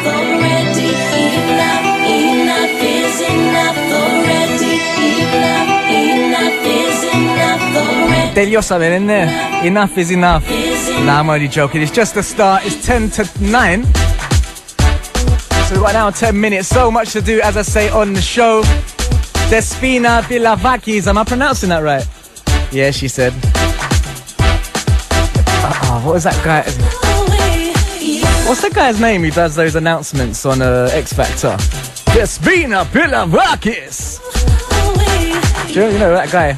already. Enough is enough already. Enough is enough already. Delio saben, isn't there? Enough is enough. Nah, I'm only joking. It's just the start. It's 10 to 9. So right now, 10 minutes. So much to do, as I say, on the show. Despina Pilavakis. Am I pronouncing that right? Yeah, she said. What was that guy? What's that guy's name who does those announcements on X Factor? Despina Pilavakis. You know that guy?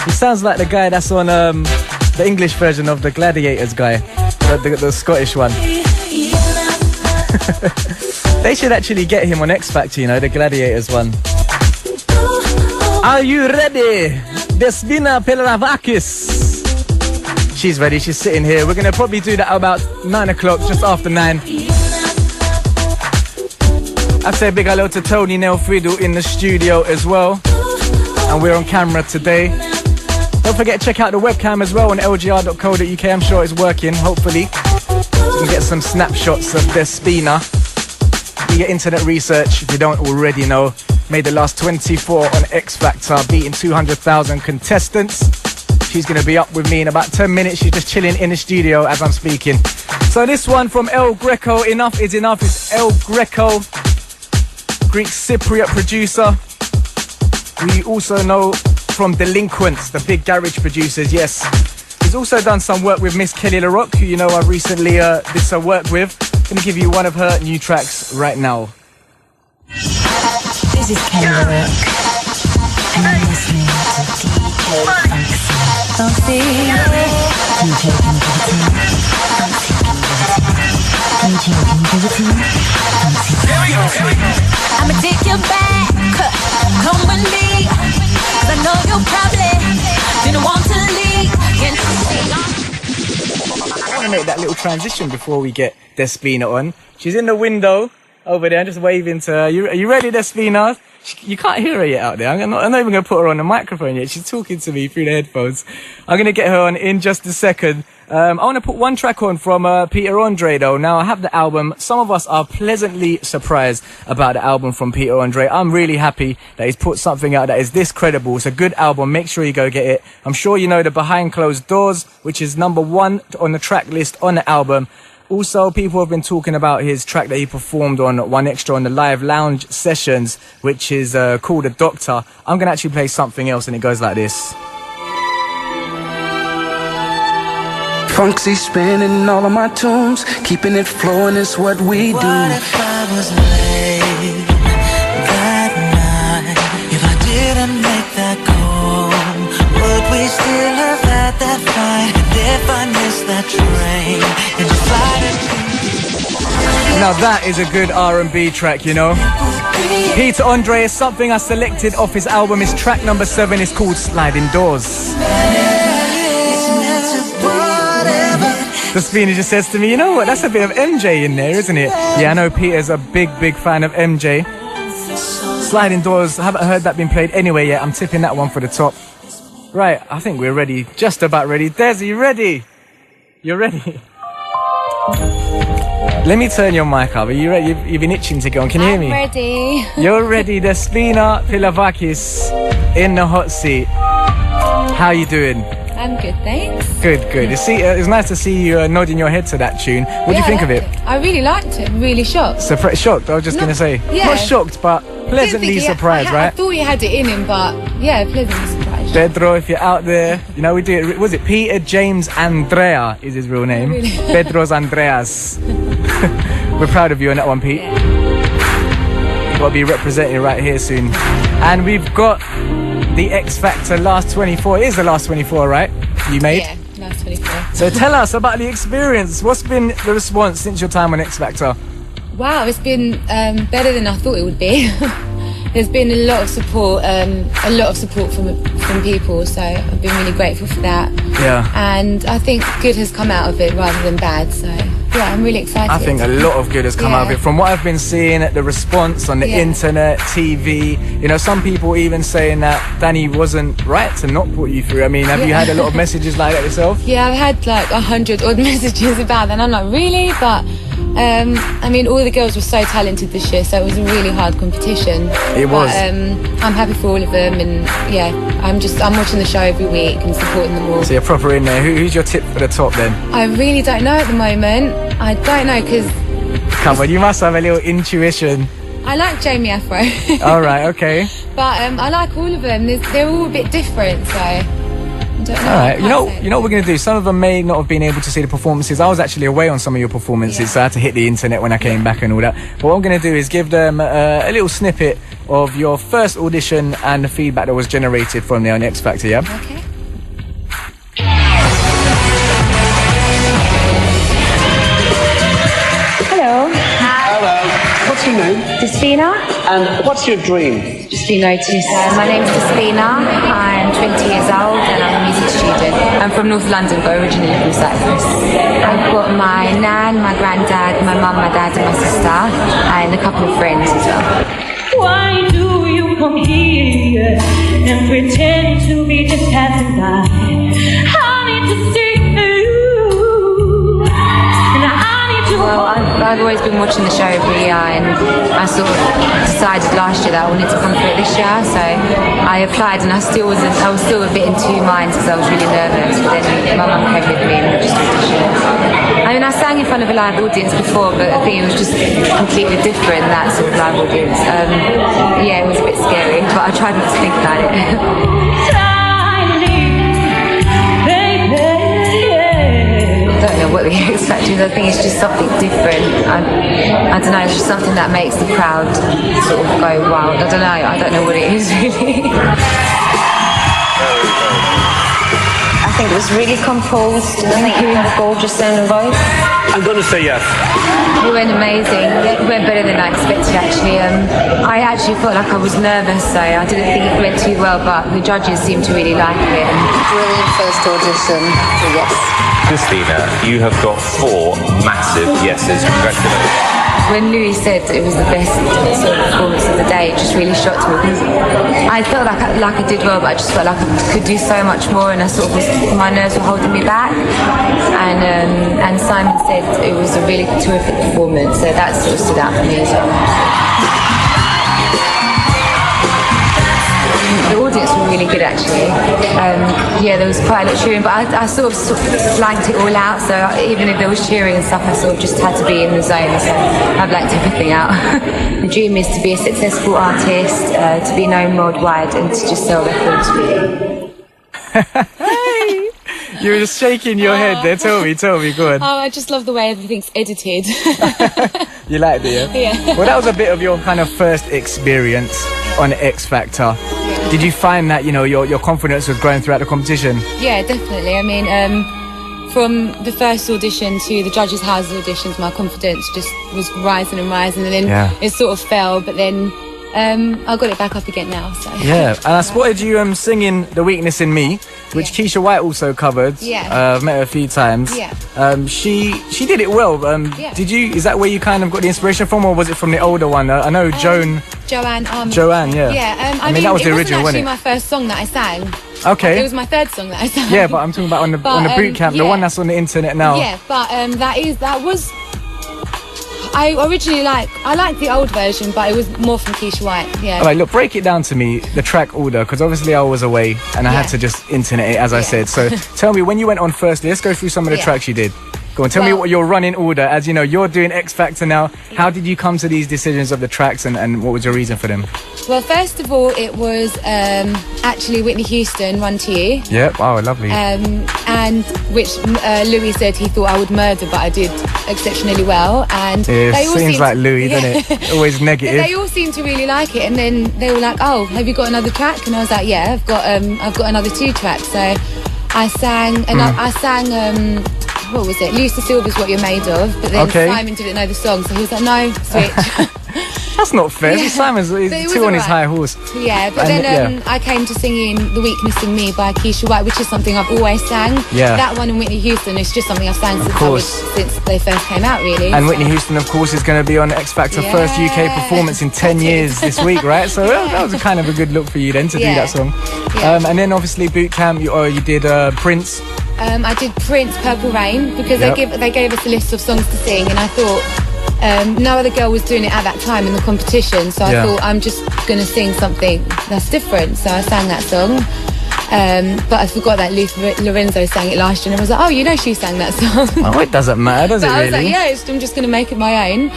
He sounds like the guy that's on the English version of the Gladiators guy, the Scottish one. They should actually get him on X Factor, you know, the Gladiators one. Are you ready? Despina Pilavakis. She's ready, she's sitting here. We're going to probably do that about 9 o'clock, just after 9. I say a big hello to Tony Nelfrido in the studio as well. And we're on camera today. Don't forget to check out the webcam as well on lgr.co.uk. I'm sure it's working, hopefully. So you can get some snapshots of Despina. Do your internet research if you don't already know. Made the last 24 on X Factor, beating 200,000 contestants. She's going to be up with me in about 10 minutes. She's just chilling in the studio as I'm speaking. So this one from El Greco, Enough is Enough. It's El Greco, Greek Cypriot producer. We also know from Delinquents, the big garage producers, yes. He's also done some work with Miss Kelly LaRock, who you know I recently did some work with. I'm going to give you one of her new tracks right now. This is Kelly LaRock, and you're listening to DJ Funksy. Funksy, DJ can give it to me. Funksy can give it to me. DJ can give it to me. Funksy can give it to me. I'ma take you back, come with me, 'cause I know you probably didn't want to leave. I want to make that little transition before we get Despina on. She's in the window over there, I'm just waving to her. Are you ready, Despina? You can't hear her yet out there. I'm not even going to put her on the microphone yet. She's talking to me through the headphones. I'm going to get her on in just a second. I want to put one track on from Peter Andre, though. Now, I have the album. Some of us are pleasantly surprised about the album from Peter Andre. I'm really happy that he's put something out that is this credible. It's a good album. Make sure you go get it. I'm sure you know the Behind Closed Doors, which is number 1 on the track list on the album. Also, people have been talking about his track that he performed on One Extra on the live lounge sessions, which is called The Doctor. I'm going to actually play something else, and it goes like this. Funksy spinning all of my tunes, keeping it flowing is what we do. What if I was late that night? If I didn't make that call, would we still have had that fight? And if I missed that train and just Now that is a good R&B track, you know. Peter Andre is something I selected off his album. His track number 7 is called Sliding Doors. Despina just says to me, you know what, that's a bit of MJ in there, isn't it? Yeah, I know Peter's a big fan of MJ. Sliding Doors, I haven't heard that being played anywhere yet. I'm tipping that one for the top. Right, I think we're ready, just about ready. Des, are you ready? You're ready? Let me turn your mic up. Are you ready? You've been itching to go on. Can you hear me? I'm ready. You're ready. Despina Pilavakis in the hot seat. How you doing? I'm good, thanks. Good. It's nice to see you nodding your head to that tune. What do you think of it? I really liked it. I'm really shocked. Shocked? I was just going to say. Yeah. Not shocked, but pleasantly surprised, right? I thought he had it in him, but yeah, pleasantly surprised. Pedro, if you're out there, you know we do it. Was it Peter James Andrea is his real name? Really? Pedro's Andreas. We're proud of you on that one, Pete. Yeah. You've got to be representing right here soon. And we've got the X Factor last 24. It is the last 24, right? You made? Yeah, last 24. So tell us about the experience. What's been the response since your time on X Factor? Wow, it's been better than I thought it would be. There's been a lot of support from people, so I've been really grateful for that. Yeah. And I think good has come out of it rather than bad, so yeah, I'm really excited. I think a lot of good has come out of it. From what I've been seeing, the response on the internet, TV, you know, some people even saying that Danni wasn't right to not put you through. I mean, have you had a lot of messages like that yourself? Yeah, I've had like 100 odd messages about that, and I'm like, really? But I mean, all the girls were so talented this year, so it was a really hard competition. It was. I'm happy for all of them, and yeah, I'm watching the show every week and supporting them all. So you're proper in there. Who's your tip for the top then? I really don't know at the moment. I don't know, because Come on, you must have a little intuition. I like Jamie Afro. All right, okay. But I like all of them. They're all a bit different, so I don't know. All right, you know what we're going to do? Some of them may not have been able to see the performances. I was actually away on some of your performances, so I had to hit the internet when I came back and all that. But what I'm going to do is give them a little snippet of your first audition and the feedback that was generated from there on X Factor, yeah? Okay. Hello. Hello. What's your name? Despina. And what's your dream? Just be noticed. My name's Despina. I'm 20 years old and I'm a music student. I'm from North London, but originally from Cyprus. I've got my nan, my granddad, my mum, my dad and my sister, and a couple of friends as well. Why do you come here and pretend to be just passing by? I need to see you, and I need to. Well, I've always been watching the show every year, and I sort of decided last year that I wanted to come through it this year, so I applied, and I was still a bit in two minds because I was really nervous, but then my mum came with me and we just auditioned. I mean, I sang in front of a live audience before, but I think it was just completely different, that sort of live audience. Yeah, it was a bit scary, but I tried not to think about it. I don't know what the X Factor is. I think it's just something different. I don't know, it's just something that makes the crowd sort of go wild. I don't know what it is really. I think it was really composed. I think you have a gorgeous sound and voice. I'm going to say yes. It went amazing. It went better than I expected, actually. I actually felt like I was nervous, so I didn't think it went too well, but the judges seemed to really like it. Brilliant first audition. So yes. Despina, you have got 4 massive yeses. Congratulations. When Louis said it was the best sort of performance of the day, it just really shocked me because I felt like I did well, but I just felt like I could do so much more, and my nerves were holding me back. And Simon said it was a really terrific performance, so that sort of stood out for me as well. The audience were really good, actually. Yeah, there was quite a lot of cheering, but I sort of blanked it all out, so even if there was cheering and stuff, I sort of just had to be in the zone, so I blanked everything out. The dream is to be a successful artist, to be known worldwide, and to just sell records, really. You were just shaking your head there. Tell me, go on. Oh, I just love the way everything's edited. You liked it, yeah? Yeah. Well, that was a bit of your kind of first experience on X Factor. Did you find that, you know, your confidence was growing throughout the competition? Yeah, definitely. I mean, from the first audition to the judges' house auditions, my confidence just was rising and rising, and then it sort of fell, but then I got it back up again now. So. Yeah, and I spotted you singing The Weakness in Me, which Keisha White also covered. Yeah. I've met her a few times. Yeah. She did it well. Is that where you kind of got the inspiration from, or was it from the older one? I know Joanne, yeah. Yeah, I mean that was the original, wasn't it? It wasn't actually my first song that I sang. Okay. It was my third song that I sang. Yeah, but I'm talking about on the boot camp, the one that's on the internet now. Yeah, but I originally I liked the old version, but it was more from Keisha White. Yeah. All right, look, break it down to me, the track order, because obviously I was away and I had to just internet it, as I said. So tell me, when you went on firstly, let's go through some of the tracks you did. Go on, tell me what your running order, as you know, you're doing X Factor now. How did you come to these decisions of the tracks, and what was your reason for them? Well, first of all, it was actually Whitney Houston, Run to You. Yeah, wow, lovely. And which Louis said he thought I would murder, but I did exceptionally well. And it they all seems like Louis, doesn't it? Always negative. They all seemed to really like it, and then they were like, "Oh, have you got another track?" And I was like, "Yeah, I've got another 2 tracks." So I sang, and I sang. What was it? Lisa Silver's What You're Made Of, but then Simon didn't know the song, so he was like, "No, switch." That's not fair. Yeah. Simon's too on his high horse. Yeah, but then I came to singing The Weakness in Me by Keisha White, which is something I've always sang. Yeah. That one and Whitney Houston is just something I've sang since they first came out, really. And Whitney Houston, of course, is going to be on X Factor first UK performance in 10 years this week, right? So that was a kind of a good look for you then to do that song. Yeah. And then obviously boot camp, you did Prince. I did Prince, Purple Rain, because they gave us a list of songs to sing, and I thought no other girl was doing it at that time in the competition, so I thought I'm just going to sing something that's different. So I sang that song, but I forgot that Lorenzo sang it last year, and I was like, oh, you know, she sang that song. Oh, it doesn't matter, does it really? I was like, yeah, I'm just going to make it my own.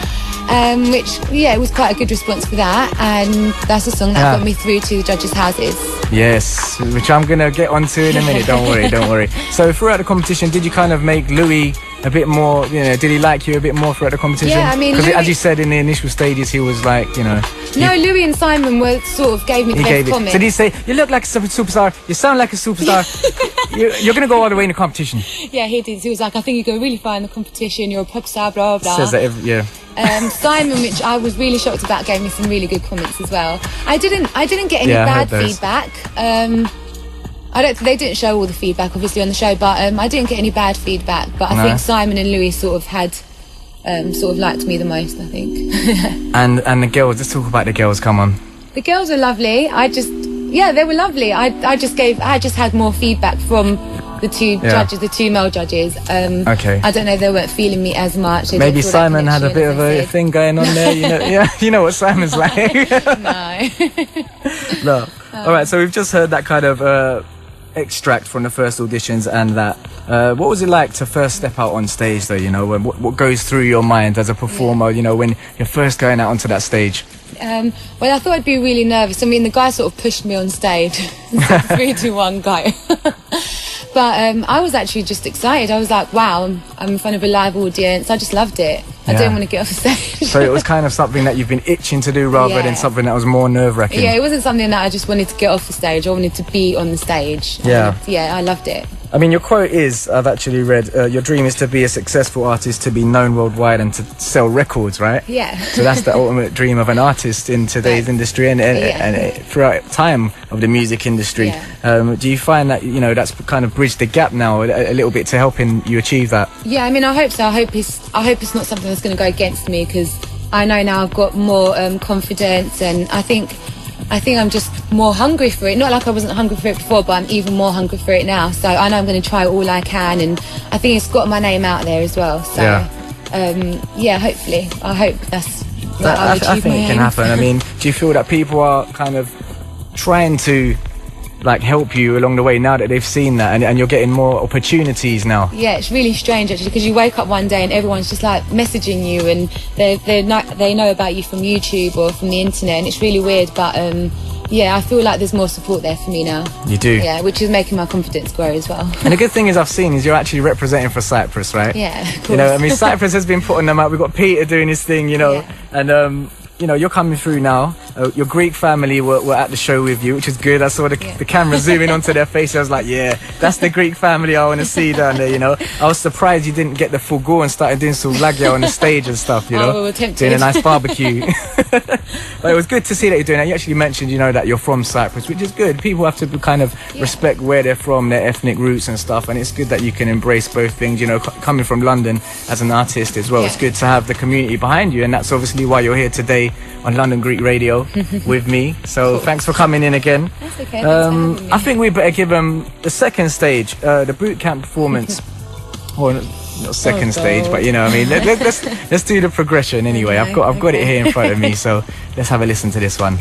Which, it was quite a good response for that, and that's a song that got me through to the judges' houses. Yes, which I'm going to get onto in a minute, don't worry. So throughout the competition, did you kind of make Louis a bit more, did he like you a bit more throughout the competition? Yeah, I mean, because as you said in the initial stages, he was like, No, Louis and Simon were sort of gave me the best comments. So did he say, you look like a superstar, you sound like a superstar, you're going to go all the way in the competition? Yeah, he did. He was like, I think you go really far in the competition, you're a pop star, blah, blah. Says that Simon, which I was really shocked about, gave me some really good comments as well. I didn't get any bad feedback. They didn't show all the feedback obviously on the show, but I didn't get any bad feedback. But I think Simon and Louis sort of had sort of liked me the most, I think. and the girls, let's talk about the girls, come on. The girls were lovely. They were lovely. I just had more feedback from the two judges, the two male judges. Okay. I don't know, they weren't feeling me as much. Maybe Simon had a bit of a thing going on there, you know what Simon's like. No. All right, so we've just heard that kind of extract from the first auditions and that. What was it like to first step out on stage though, what goes through your mind as a performer, when you're first going out onto that stage? Well, I thought I'd be really nervous. I mean, the guy sort of pushed me on stage. 3, 2, 1, go. But I was actually just excited. I was like, wow, I'm in front of a live audience. I just loved it. I didn't want to get off the stage. So it was kind of something that you've been itching to do rather than something that was more nerve-wracking. Yeah, it wasn't something that I just wanted to get off the stage. I wanted to be on the stage. I loved it. I mean, your quote is, I've actually read, your dream is to be a successful artist, to be known worldwide and to sell records, right? Yeah. So that's the ultimate dream of an artist in today's industry and throughout time of the music industry. Yeah. Do you find that, that's kind of bridged the gap now a little bit to helping you achieve that? Yeah, I mean, I hope so. I hope it's not something that's going to go against me, because I know now I've got more confidence, and I think I'm just more hungry for it. Not like I wasn't hungry for it before, but I'm even more hungry for it now. So I know I'm going to try all I can, and I think it's got my name out there as well. So hopefully, I hope that's what I'll achieve. I think it can happen. I mean, do you feel that people are kind of trying to help you along the way now that they've seen that, and you're getting more opportunities now? Yeah, it's really strange actually, because you wake up one day and everyone's just messaging you, and they know about you from YouTube or from the internet, and it's really weird, but I feel like there's more support there for me now. You do? Yeah, which is making my confidence grow as well. And the good thing is I've seen is you're actually representing for Cyprus, right? Yeah, of course. Cyprus has been putting them out. We've got Peter doing his thing, and you're coming through now. Your Greek family were at the show with you, which is good. I saw the camera zooming onto their face. I was like, yeah, that's the Greek family I want to see down there, I was surprised you didn't get the full go and started doing some lagya on the stage and stuff, we were tempted. Doing a nice barbecue. But it was good to see that you're doing that. You actually mentioned, that you're from Cyprus, which is good. People have to kind of respect where they're from, their ethnic roots and stuff, and it's good that you can embrace both things, coming from London as an artist as well. It's good to have the community behind you, and that's obviously why you're here today on London Greek Radio with me. So thanks for coming in again. That's okay. I think we better give them the second stage, the boot camp performance. Or not second stage, but let's do the progression anyway. I've got it here in front of me, so let's have a listen to this one.